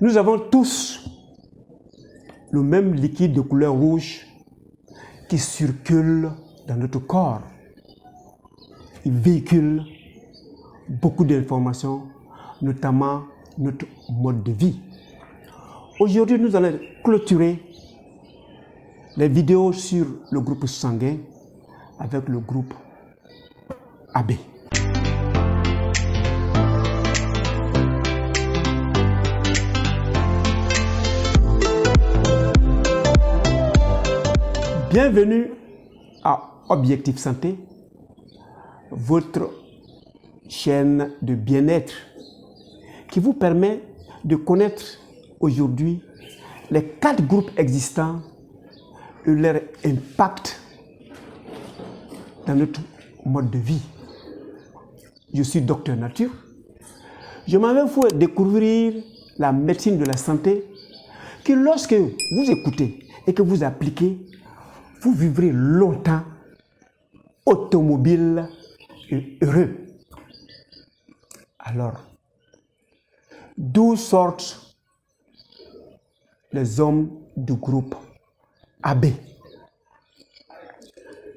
Nous avons tous le même liquide de couleur rouge qui circule dans notre corps. Il véhicule beaucoup d'informations, notamment notre mode de vie. Aujourd'hui, nous allons clôturer les vidéos sur le groupe sanguin avec le groupe AB. Bienvenue à Objectif Santé, votre chaîne de bien-être qui vous permet de connaître aujourd'hui les 4 groupes existants et leur impact dans notre mode de vie. Je suis docteur nature. Je m'en vais vous découvrir la médecine de la santé que lorsque vous écoutez et que vous appliquez, vous vivrez longtemps, automobile et heureux. Alors, d'où sortent les hommes du groupe AB?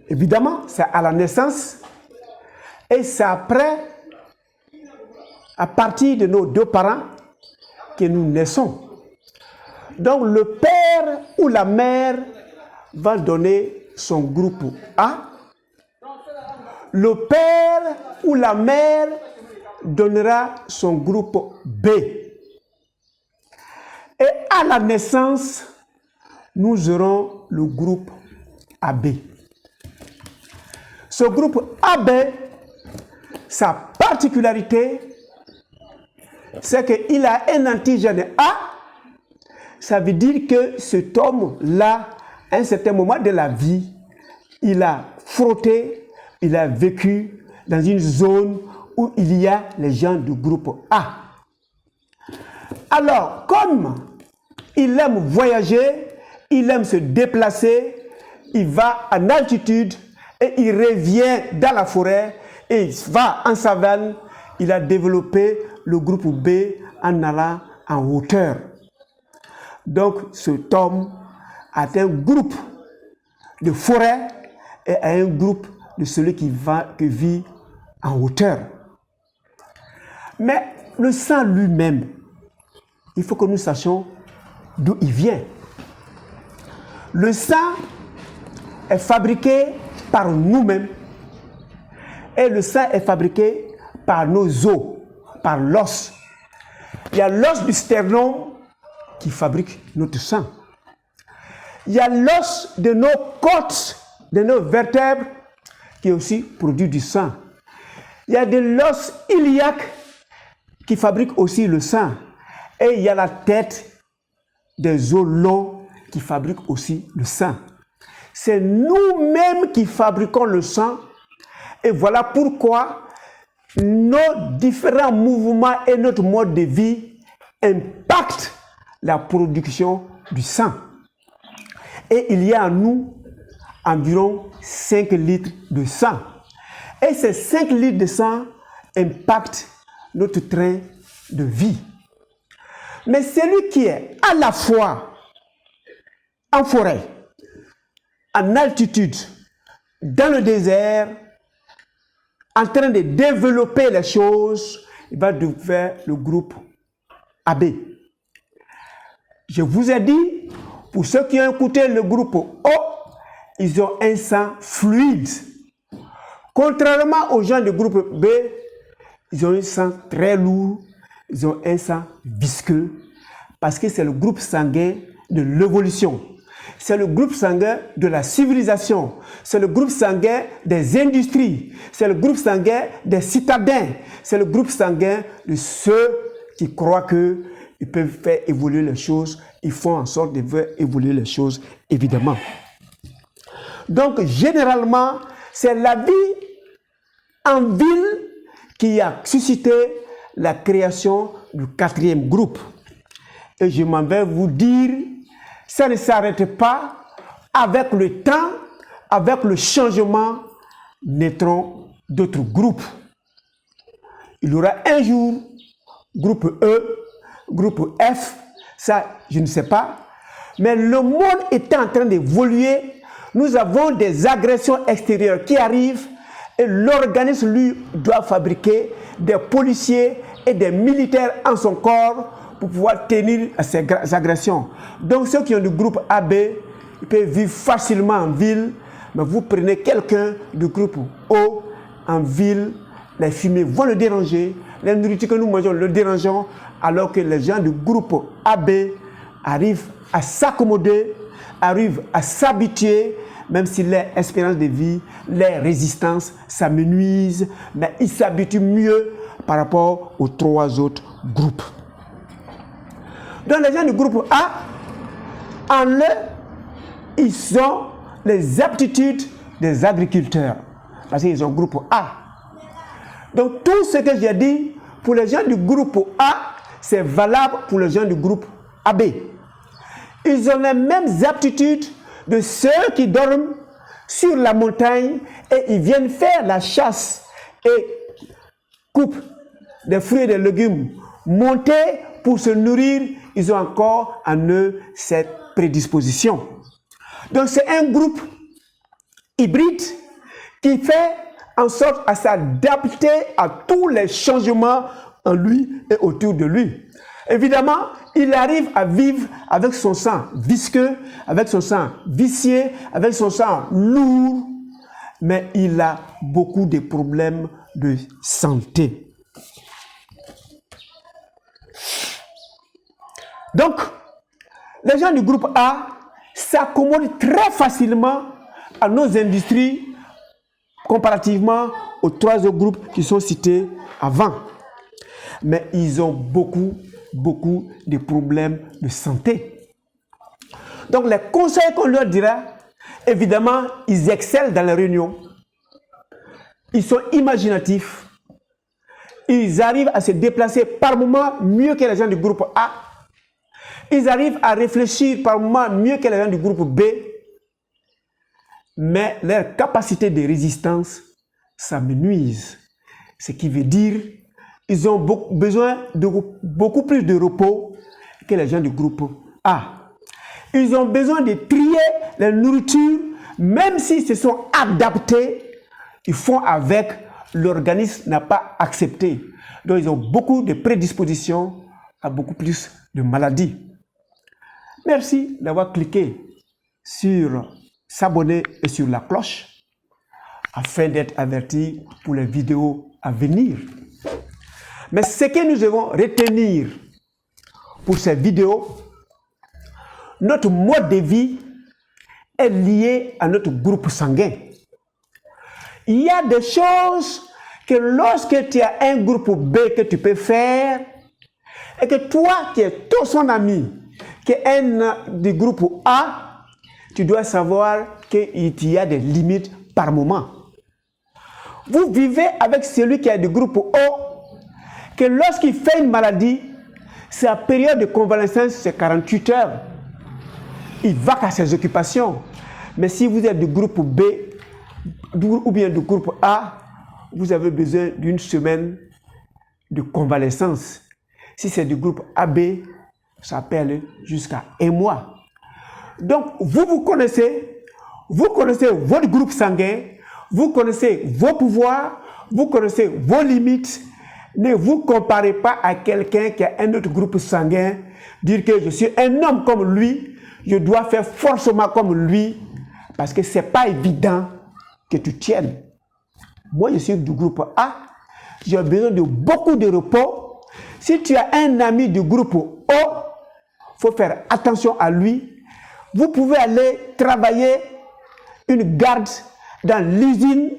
Évidemment, c'est à la naissance et c'est après, à partir de nos 2 parents, que nous naissons. Donc, le père ou la mère va donner son groupe A. Le père ou la mère donnera son groupe B. Et à la naissance, nous aurons le groupe AB. Ce groupe AB, sa particularité, c'est qu'il a un antigène A. Ça veut dire que cet homme-là, à un certain moment de la vie, il a frotté, il a vécu dans une zone où il y a les gens du groupe A. Alors, comme il aime voyager, il aime se déplacer, il va en altitude et il revient dans la forêt et il va en savane, il a développé le groupe B en allant en hauteur. Donc, cet homme a un groupe de forêt et a un groupe de celui qui vit en hauteur. Mais le sang lui-même, il faut que nous sachions d'où il vient. Le sang est fabriqué par nous-mêmes et le sang est fabriqué par nos os, par l'os. Il y a l'os du sternum qui fabrique notre sang. Il y a l'os de nos côtes, de nos vertèbres, qui aussi produit du sang. Il y a de l'os iliaque qui fabrique aussi le sang. Et il y a la tête des os longs qui fabriquent aussi le sang. C'est nous-mêmes qui fabriquons le sang. Et voilà pourquoi nos différents mouvements et notre mode de vie impactent la production du sang. Et il y a en nous environ 5 litres de sang. Et ces 5 litres de sang impactent notre train de vie. Mais celui qui est à la fois en forêt, en altitude, dans le désert, en train de développer les choses, il va devenir le groupe AB. Je vous ai dit, pour ceux qui ont écouté le groupe O, ils ont un sang fluide. Contrairement aux gens du groupe B, ils ont un sang très lourd, ils ont un sang visqueux, parce que c'est le groupe sanguin de l'évolution. C'est le groupe sanguin de la civilisation. C'est le groupe sanguin des industries. C'est le groupe sanguin des citadins. C'est le groupe sanguin de ceux qui croient qu'ils peuvent faire évoluer les choses. Ils font en sorte de faire évoluer les choses, évidemment. Donc, généralement, c'est la vie en ville qui a suscité la création du 4e groupe. Et je m'en vais vous dire, ça ne s'arrête pas. Avec le temps, avec le changement, naîtront d'autres groupes. Il y aura un jour groupe E, groupe F Ça, je ne sais pas. Mais le monde est en train d'évoluer. Nous avons des agressions extérieures qui arrivent et l'organisme, lui, doit fabriquer des policiers et des militaires en son corps pour pouvoir tenir à ces agressions. Donc, ceux qui ont du groupe AB, ils peuvent vivre facilement en ville, mais vous prenez quelqu'un du groupe O en ville, les fumées vont le déranger, les nourritures que nous mangeons le dérangeons, alors que les gens du groupe AB arrivent à s'accommoder, arrivent à s'habituer, même si leur espérance de vie, leur résistance s'amenuise, mais ils s'habituent mieux par rapport aux 3 autres groupes. Donc les gens du groupe A, en eux, ils ont les aptitudes des agriculteurs, parce qu'ils ont groupe A. Donc tout ce que j'ai dit pour les gens du groupe A, c'est valable pour les gens du groupe AB. Ils ont les mêmes aptitudes de ceux qui dorment sur la montagne et ils viennent faire la chasse et coupent des fruits et des légumes, monter pour se nourrir. Ils ont encore en eux cette prédisposition. Donc c'est un groupe hybride qui fait en sorte à s'adapter à tous les changements en lui et autour de lui. Évidemment, il arrive à vivre avec son sang visqueux, avec son sang vicié, avec son sang lourd, mais il a beaucoup de problèmes de santé. Donc, les gens du groupe A s'accommodent très facilement à nos industries comparativement aux 3 autres groupes qui sont cités avant. Mais ils ont beaucoup de problèmes de santé. Donc les conseils qu'on leur dira, évidemment, ils excellent dans les réunions. Ils sont imaginatifs. Ils arrivent à se déplacer par moments mieux que les gens du groupe A. Ils arrivent à réfléchir par moments mieux que les gens du groupe B. Mais leur capacité de résistance s'amenuise. Ce qui veut dire qu'ils ont besoin de beaucoup plus de repos que les gens du groupe A. Ils ont besoin de trier les nourritures, même s'ils se sont adaptés, ils font avec, l'organisme n'a pas accepté. Donc ils ont beaucoup de prédispositions à beaucoup plus de maladies. Merci d'avoir cliqué sur s'abonner et sur la cloche afin d'être averti pour les vidéos à venir. Mais ce que nous devons retenir pour ces vidéos, notre mode de vie est lié à notre groupe sanguin. Il y a des choses que lorsque tu as un groupe B que tu peux faire et que toi qui es son ami, qui est un du groupe A, tu dois savoir qu'il y a des limites par moment. Vous vivez avec celui qui est du groupe O, que lorsqu'il fait une maladie, sa période de convalescence, c'est 48 heures. Il va à ses occupations. Mais si vous êtes du groupe B ou bien du groupe A, vous avez besoin d'une semaine de convalescence. Si c'est du groupe AB, ça peut aller jusqu'à 1 mois. Donc, vous connaissez votre groupe sanguin, vous connaissez vos pouvoirs, vous connaissez vos limites. Ne vous comparez pas à quelqu'un qui a un autre groupe sanguin, dire que je suis un homme comme lui, je dois faire forcément comme lui, parce que ce n'est pas évident que tu tiennes. Moi, je suis du groupe A, j'ai besoin de beaucoup de repos. Si tu as un ami du groupe O, il faut faire attention à lui. Vous pouvez aller travailler une garde dans l'usine.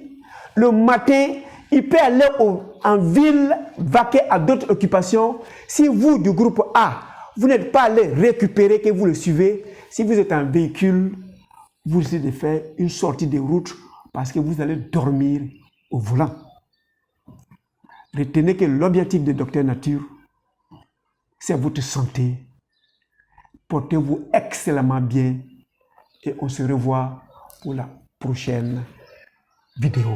Le matin, il peut aller en ville, vaquer à d'autres occupations. Si vous, du groupe A, vous n'êtes pas allé récupérer, que vous le suivez, si vous êtes en véhicule, vous essayez de faire une sortie de route parce que vous allez dormir au volant. Retenez que l'objectif de Docteur Nature, c'est votre santé. Portez-vous excellemment bien et on se revoit pour la prochaine vidéo.